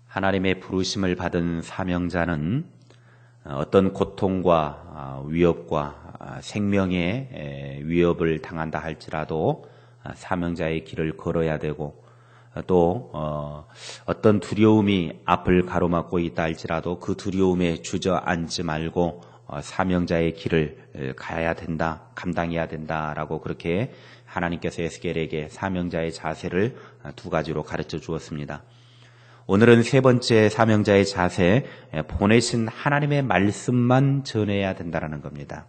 하나님의 부르심을 받은 사명자는 어떤 고통과 위협과 생명의 위협을 당한다 할지라도 사명자의 길을 걸어야 되고, 또 어떤 두려움이 앞을 가로막고 있다 할지라도 그 두려움에 주저앉지 말고 사명자의 길을 가야 된다, 감당해야 된다라고 그렇게 하나님께서 에스겔에게 사명자의 자세를 두 가지로 가르쳐 주었습니다. 오늘은 세 번째 사명자의 자세, 보내신 하나님의 말씀만 전해야 된다는 겁니다.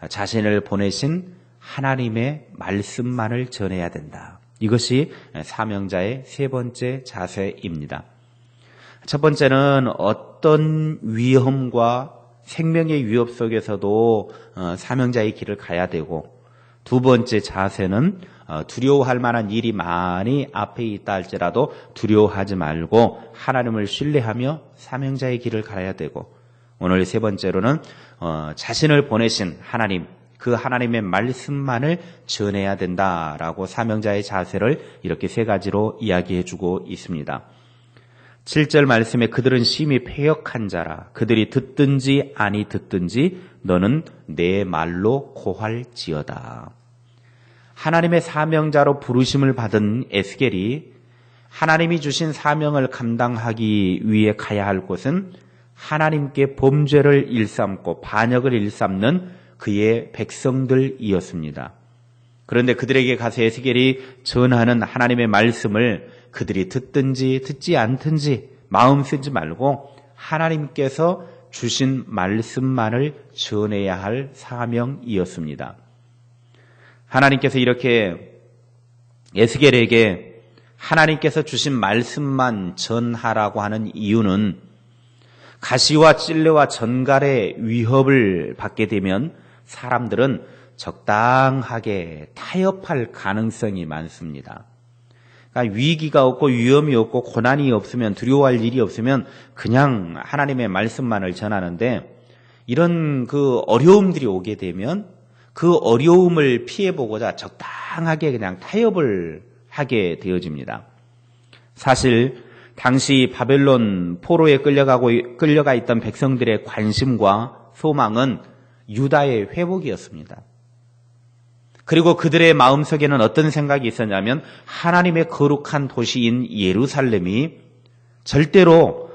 자신을 보내신 하나님의 말씀만을 전해야 된다. 이것이 사명자의 세 번째 자세입니다. 첫 번째는 어떤 위험과 생명의 위협 속에서도 사명자의 길을 가야 되고, 두 번째 자세는 두려워할 만한 일이 많이 앞에 있다 할지라도 두려워하지 말고 하나님을 신뢰하며 사명자의 길을 가야 되고, 오늘 세 번째로는 자신을 보내신 하나님, 그 하나님의 말씀만을 전해야 된다라고 사명자의 자세를 이렇게 세 가지로 이야기해 주고 있습니다. 7절 말씀에 그들은 심히 패역한 자라. 그들이 듣든지 아니 듣든지 너는 내 말로 고할지어다. 하나님의 사명자로 부르심을 받은 에스겔이 하나님이 주신 사명을 감당하기 위해 가야 할 곳은 하나님께 범죄를 일삼고 반역을 일삼는 그의 백성들이었습니다. 그런데 그들에게 가서 에스겔이 전하는 하나님의 말씀을 그들이 듣든지 듣지 않든지 마음 쓰지 말고 하나님께서 주신 말씀만을 전해야 할 사명이었습니다. 하나님께서 이렇게 에스겔에게 하나님께서 주신 말씀만 전하라고 하는 이유는 가시와 찔레와 전갈의 위협을 받게 되면 사람들은 적당하게 타협할 가능성이 많습니다. 그러니까 위기가 없고 위험이 없고 고난이 없으면, 두려워할 일이 없으면 그냥 하나님의 말씀만을 전하는데, 이런 그 어려움들이 오게 되면 그 어려움을 피해보고자 적당하게 그냥 타협을 하게 되어집니다. 사실 당시 바벨론 포로에 끌려가 있던 백성들의 관심과 소망은 유다의 회복이었습니다. 그리고 그들의 마음속에는 어떤 생각이 있었냐면 하나님의 거룩한 도시인 예루살렘이 절대로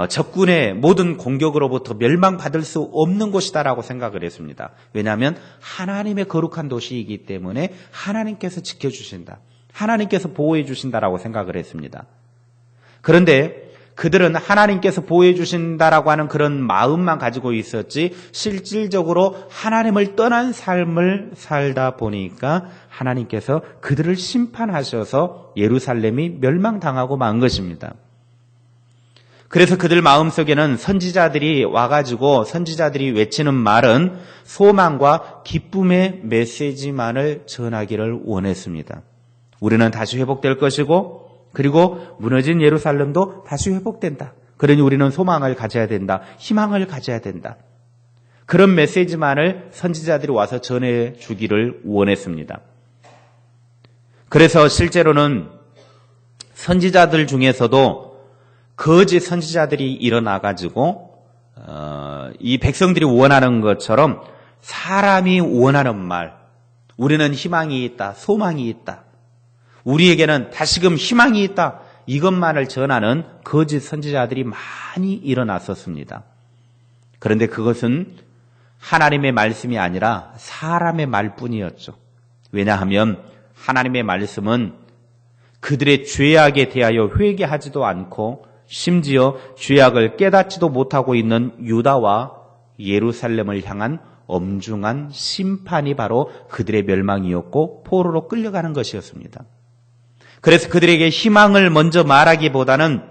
적군의 모든 공격으로부터 멸망받을 수 없는 곳이다라고 생각을 했습니다. 왜냐하면 하나님의 거룩한 도시이기 때문에 하나님께서 지켜주신다, 하나님께서 보호해 주신다라고 생각을 했습니다. 그런데 그들은 하나님께서 보호해 주신다라고 하는 그런 마음만 가지고 있었지 실질적으로 하나님을 떠난 삶을 살다 보니까 하나님께서 그들을 심판하셔서 예루살렘이 멸망당하고 만 것입니다. 그래서 그들 마음속에는 선지자들이 와가지고 선지자들이 외치는 말은 소망과 기쁨의 메시지만을 전하기를 원했습니다. 우리는 다시 회복될 것이고, 그리고 무너진 예루살렘도 다시 회복된다. 그러니 우리는 소망을 가져야 된다. 희망을 가져야 된다. 그런 메시지만을 선지자들이 와서 전해주기를 원했습니다. 그래서 실제로는 선지자들 중에서도 거짓 선지자들이 일어나가지고 이 백성들이 원하는 것처럼 사람이 원하는 말, 우리는 희망이 있다, 소망이 있다, 우리에게는 다시금 희망이 있다, 이것만을 전하는 거짓 선지자들이 많이 일어났었습니다. 그런데 그것은 하나님의 말씀이 아니라 사람의 말뿐이었죠. 왜냐하면 하나님의 말씀은 그들의 죄악에 대하여 회개하지도 않고 심지어 죄악을 깨닫지도 못하고 있는 유다와 예루살렘을 향한 엄중한 심판이 바로 그들의 멸망이었고 포로로 끌려가는 것이었습니다. 그래서 그들에게 희망을 먼저 말하기보다는,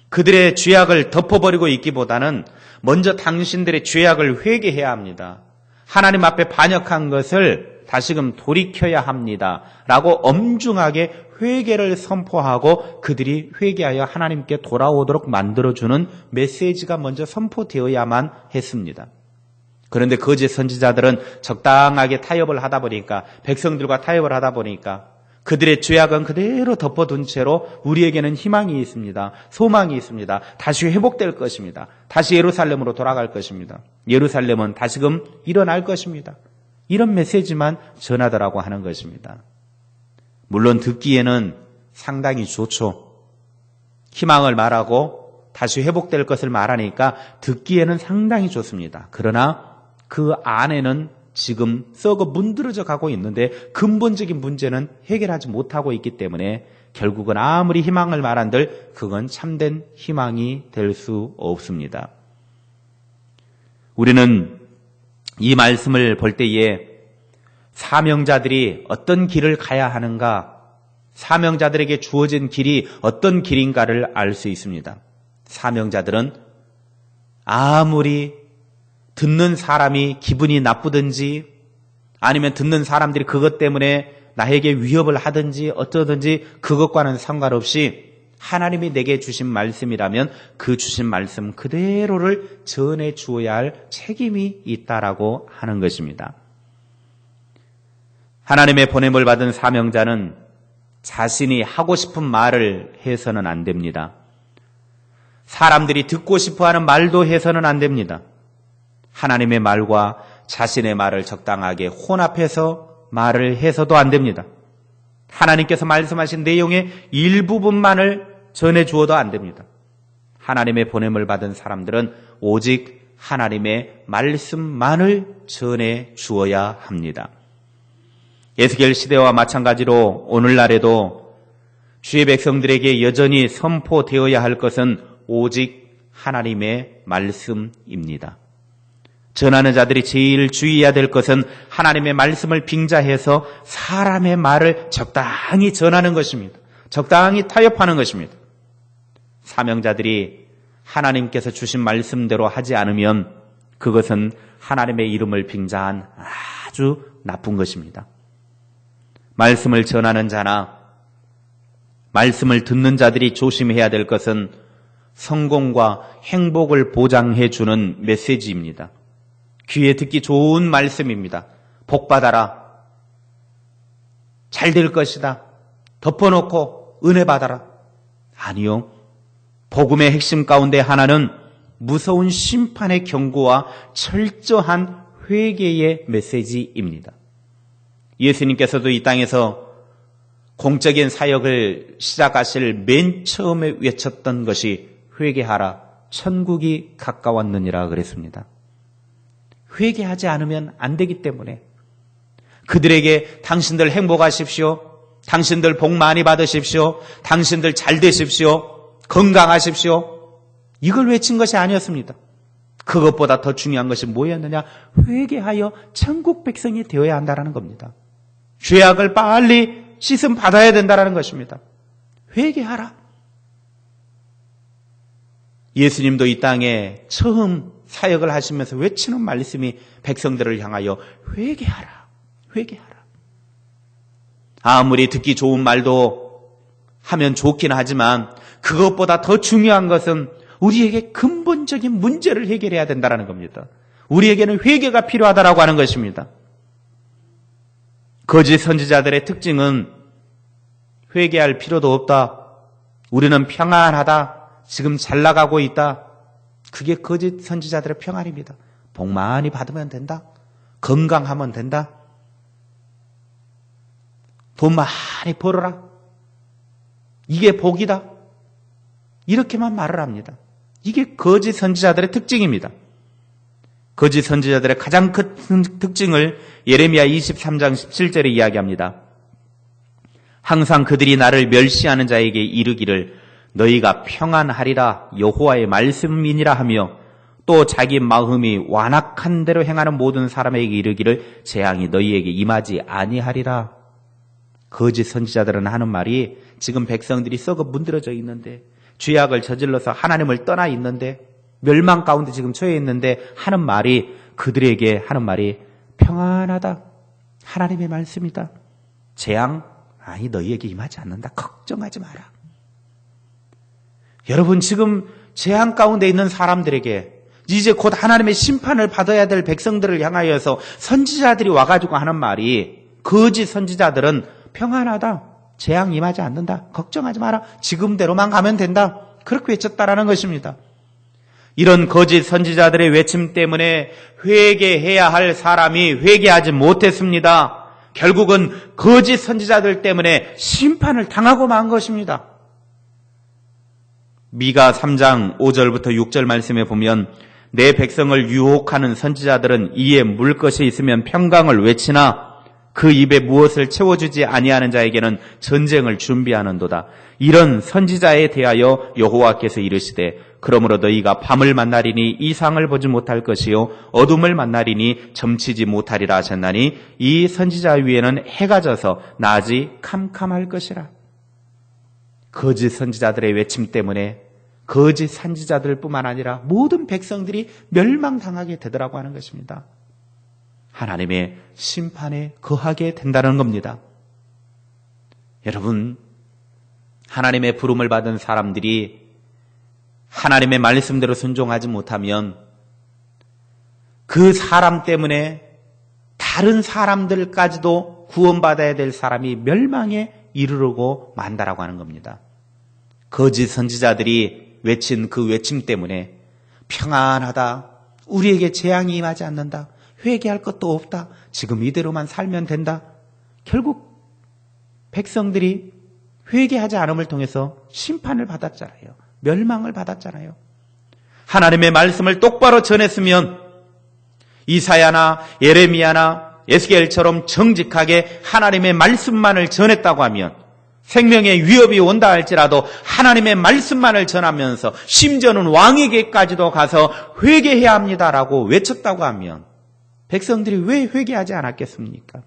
그들의 죄악을 덮어버리고 있기보다는 먼저 당신들의 죄악을 회개해야 합니다. 하나님 앞에 반역한 것을 다시금 돌이켜야 합니다. 라고 엄중하게 회개를 선포하고 그들이 회개하여 하나님께 돌아오도록 만들어주는 메시지가 먼저 선포되어야만 했습니다. 그런데 거짓 선지자들은 적당하게 타협을 하다 보니까, 백성들과 타협을 하다 보니까 그들의 죄악은 그대로 덮어둔 채로 우리에게는 희망이 있습니다. 소망이 있습니다. 다시 회복될 것입니다. 다시 예루살렘으로 돌아갈 것입니다. 예루살렘은 다시금 일어날 것입니다. 이런 메시지만 전하더라고 하는 것입니다. 물론 듣기에는 상당히 좋죠. 희망을 말하고 다시 회복될 것을 말하니까 듣기에는 상당히 좋습니다. 그러나 그 안에는 지금 썩어 문드러져 가고 있는데 근본적인 문제는 해결하지 못하고 있기 때문에 결국은 아무리 희망을 말한들 그건 참된 희망이 될 수 없습니다. 우리는 이 말씀을 볼 때에 사명자들이 어떤 길을 가야 하는가, 사명자들에게 주어진 길이 어떤 길인가를 알 수 있습니다. 사명자들은 아무리 듣는 사람이 기분이 나쁘든지 아니면 듣는 사람들이 그것 때문에 나에게 위협을 하든지 어쩌든지 그것과는 상관없이 하나님이 내게 주신 말씀이라면 그 주신 말씀 그대로를 전해 주어야 할 책임이 있다라고 하는 것입니다. 하나님의 보냄을 받은 사명자는 자신이 하고 싶은 말을 해서는 안 됩니다. 사람들이 듣고 싶어하는 말도 해서는 안 됩니다. 하나님의 말과 자신의 말을 적당하게 혼합해서 말을 해서도 안 됩니다. 하나님께서 말씀하신 내용의 일부분만을 전해 주어도 안 됩니다. 하나님의 보냄을 받은 사람들은 오직 하나님의 말씀만을 전해 주어야 합니다. 에스겔 시대와 마찬가지로 오늘날에도 주의 백성들에게 여전히 선포되어야 할 것은 오직 하나님의 말씀입니다. 전하는 자들이 제일 주의해야 될 것은 하나님의 말씀을 빙자해서 사람의 말을 적당히 전하는 것입니다. 적당히 타협하는 것입니다. 사명자들이 하나님께서 주신 말씀대로 하지 않으면 그것은 하나님의 이름을 빙자한 아주 나쁜 것입니다. 말씀을 전하는 자나 말씀을 듣는 자들이 조심해야 될 것은 성공과 행복을 보장해 주는 메시지입니다. 귀에 듣기 좋은 말씀입니다. 복 받아라. 잘 될 것이다. 덮어놓고 은혜 받아라. 아니요. 복음의 핵심 가운데 하나는 무서운 심판의 경고와 철저한 회개의 메시지입니다. 예수님께서도 이 땅에서 공적인 사역을 시작하실 맨 처음에 외쳤던 것이 회개하라. 천국이 가까웠느니라 그랬습니다. 회개하지 않으면 안 되기 때문에 그들에게 당신들 행복하십시오. 당신들 복 많이 받으십시오. 당신들 잘 되십시오. 건강하십시오. 이걸 외친 것이 아니었습니다. 그것보다 더 중요한 것이 뭐였느냐? 회개하여 천국 백성이 되어야 한다는 겁니다. 죄악을 빨리 씻음 받아야 된다는 것입니다. 회개하라. 예수님도 이 땅에 처음 사역을 하시면서 외치는 말씀이 백성들을 향하여 회개하라. 회개하라. 아무리 듣기 좋은 말도 하면 좋긴 하지만 그것보다 더 중요한 것은 우리에게 근본적인 문제를 해결해야 된다는 겁니다. 우리에게는 회개가 필요하다라고 하는 것입니다. 거짓 선지자들의 특징은 회개할 필요도 없다. 우리는 평안하다. 지금 잘 나가고 있다. 그게 거짓 선지자들의 평안입니다. 복 많이 받으면 된다. 건강하면 된다. 돈 많이 벌어라. 이게 복이다. 이렇게만 말을 합니다. 이게 거짓 선지자들의 특징입니다. 거짓 선지자들의 가장 큰 특징을 예레미야 23장 17절에 이야기합니다. 항상 그들이 나를 멸시하는 자에게 이르기를 너희가 평안하리라 여호와의 말씀이니라 하며 또 자기 마음이 완악한 대로 행하는 모든 사람에게 이르기를 재앙이 너희에게 임하지 아니하리라. 거짓 선지자들은 하는 말이 지금 백성들이 썩어 문드러져 있는데 죄악을 저질러서 하나님을 떠나 있는데 멸망 가운데 지금 처해 있는데 하는 말이 그들에게 하는 말이 평안하다. 하나님의 말씀이다. 재앙 아니 너희에게 임하지 않는다. 걱정하지 마라. 여러분 지금 재앙 가운데 있는 사람들에게 이제 곧 하나님의 심판을 받아야 될 백성들을 향하여서 선지자들이 와가지고 하는 말이 거짓 선지자들은 평안하다. 재앙 임하지 않는다. 걱정하지 마라. 지금대로만 가면 된다. 그렇게 외쳤다라는 것입니다. 이런 거짓 선지자들의 외침 때문에 회개해야 할 사람이 회개하지 못했습니다. 결국은 거짓 선지자들 때문에 심판을 당하고 만 것입니다. 미가 3장 5절부터 6절 말씀에 보면 내 백성을 유혹하는 선지자들은 이에 물 것이 있으면 평강을 외치나 그 입에 무엇을 채워주지 아니하는 자에게는 전쟁을 준비하는도다. 이런 선지자에 대하여 여호와께서 이르시되 그러므로 너희가 밤을 만나리니 이상을 보지 못할 것이요 어둠을 만나리니 점치지 못하리라 하셨나니 이 선지자 위에는 해가 져서 낮이 캄캄할 것이라. 거짓 선지자들의 외침 때문에 거짓 선지자들뿐만 아니라 모든 백성들이 멸망당하게 되더라고 하는 것입니다. 하나님의 심판에 거하게 된다는 겁니다. 여러분, 하나님의 부름을 받은 사람들이 하나님의 말씀대로 순종하지 못하면 그 사람 때문에 다른 사람들까지도 구원받아야 될 사람이 멸망에 이르르고 만다라고 하는 겁니다. 거짓 선지자들이 외친 그 외침 때문에 평안하다, 우리에게 재앙이 임하지 않는다, 회개할 것도 없다, 지금 이대로만 살면 된다. 결국 백성들이 회개하지 않음을 통해서 심판을 받았잖아요. 멸망을 받았잖아요. 하나님의 말씀을 똑바로 전했으면 이사야나 예레미야나 에스겔처럼 정직하게 하나님의 말씀만을 전했다고 하면 생명의 위협이 온다 할지라도 하나님의 말씀만을 전하면서 심지어는 왕에게까지도 가서 회개해야 합니다라고 외쳤다고 하면 백성들이 왜 회개하지 않았겠습니까?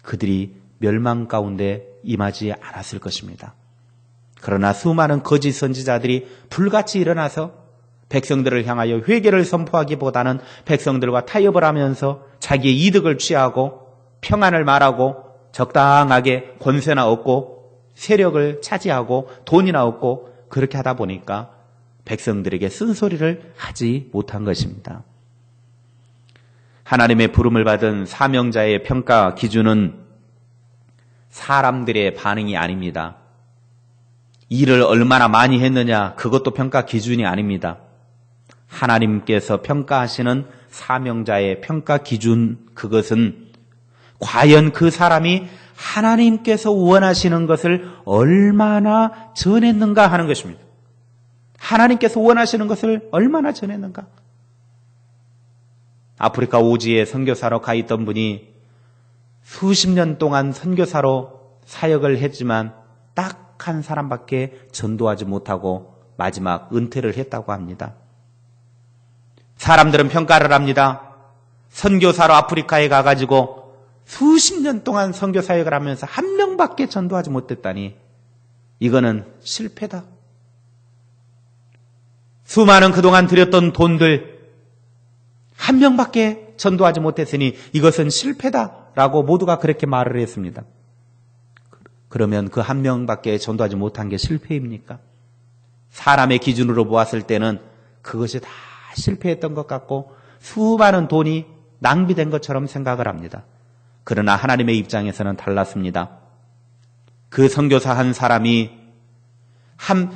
그들이 멸망 가운데 임하지 않았을 것입니다. 그러나 수많은 거짓 선지자들이 불같이 일어나서 백성들을 향하여 회개를 선포하기보다는 백성들과 타협을 하면서 자기의 이득을 취하고 평안을 말하고 적당하게 권세나 얻고 세력을 차지하고 돈이나 얻고 그렇게 하다 보니까 백성들에게 쓴소리를 하지 못한 것입니다. 하나님의 부름을 받은 사명자의 평가 기준은 사람들의 반응이 아닙니다. 일을 얼마나 많이 했느냐, 그것도 평가 기준이 아닙니다. 하나님께서 평가하시는 사명자의 평가 기준, 그것은 과연 그 사람이 하나님께서 원하시는 것을 얼마나 전했는가 하는 것입니다. 하나님께서 원하시는 것을 얼마나 전했는가. 아프리카 오지에 선교사로 가 있던 분이 수십 년 동안 선교사로 사역을 했지만 딱 한 사람밖에 전도하지 못하고 마지막 은퇴를 했다고 합니다. 사람들은 평가를 합니다. 선교사로 아프리카에 가가지고 수십 년 동안 선교 사역을 하면서 한 명밖에 전도하지 못했다니 이거는 실패다. 수많은 그동안 들였던 돈들 한 명밖에 전도하지 못했으니 이것은 실패다라고 모두가 그렇게 말을 했습니다. 그러면 그 한 명밖에 전도하지 못한 게 실패입니까? 사람의 기준으로 보았을 때는 그것이 다 실패했던 것 같고 수많은 돈이 낭비된 것처럼 생각을 합니다. 그러나 하나님의 입장에서는 달랐습니다. 그 선교사 한 사람이 한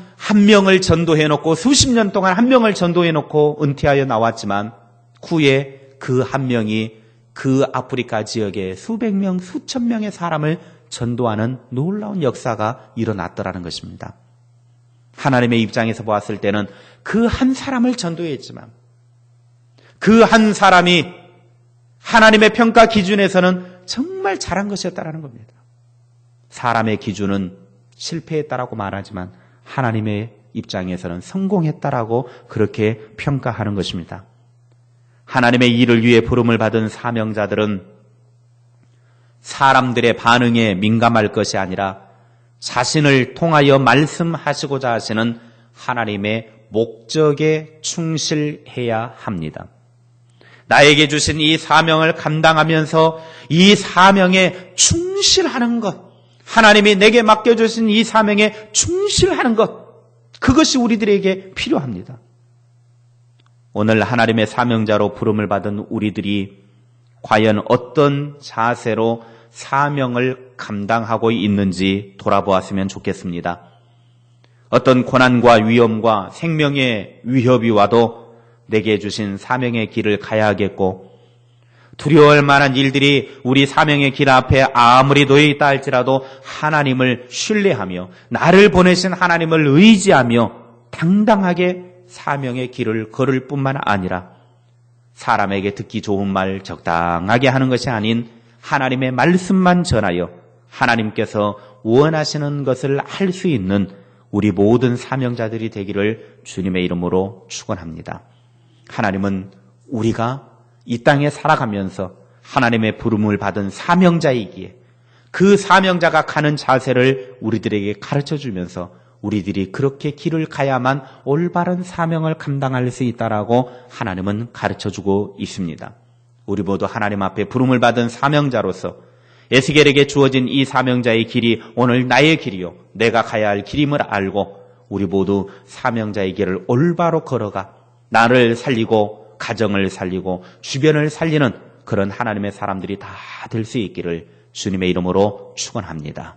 명을 전도해놓고 수십 년 동안 한 명을 전도해놓고 은퇴하여 나왔지만 후에 그 한 명이 그 아프리카 지역에 수백 명, 수천 명의 사람을 전도하는 놀라운 역사가 일어났더라는 것입니다. 하나님의 입장에서 보았을 때는 그 한 사람을 전도했지만 그 한 사람이 하나님의 평가 기준에서는 정말 잘한 것이었다라는 겁니다. 사람의 기준은 실패했다라고 말하지만 하나님의 입장에서는 성공했다라고 그렇게 평가하는 것입니다. 하나님의 일을 위해 부름을 받은 사명자들은 사람들의 반응에 민감할 것이 아니라 자신을 통하여 말씀하시고자 하시는 하나님의 목적에 충실해야 합니다. 나에게 주신 이 사명을 감당하면서 이 사명에 충실하는 것, 하나님이 내게 맡겨주신 이 사명에 충실하는 것, 그것이 우리들에게 필요합니다. 오늘 하나님의 사명자로 부름을 받은 우리들이 과연 어떤 자세로 사명을 감당하고 있는지 돌아보았으면 좋겠습니다. 어떤 고난과 위험과 생명의 위협이 와도 내게 주신 사명의 길을 가야 하겠고, 두려워할 만한 일들이 우리 사명의 길 앞에 아무리 놓여 있다 할지라도 하나님을 신뢰하며 나를 보내신 하나님을 의지하며 당당하게 사명의 길을 걸을 뿐만 아니라 사람에게 듣기 좋은 말 적당하게 하는 것이 아닌 하나님의 말씀만 전하여 하나님께서 원하시는 것을 할 수 있는 우리 모든 사명자들이 되기를 주님의 이름으로 축원합니다. 하나님은 우리가 이 땅에 살아가면서 하나님의 부름을 받은 사명자이기에 그 사명자가 가는 자세를 우리들에게 가르쳐주면서 우리들이 그렇게 길을 가야만 올바른 사명을 감당할 수 있다라고 하나님은 가르쳐주고 있습니다. 우리 모두 하나님 앞에 부름을 받은 사명자로서 에스겔에게 주어진 이 사명자의 길이 오늘 나의 길이요 내가 가야 할 길임을 알고 우리 모두 사명자의 길을 올바로 걸어가 나를 살리고 가정을 살리고 주변을 살리는 그런 하나님의 사람들이 다 될 수 있기를 주님의 이름으로 축원합니다.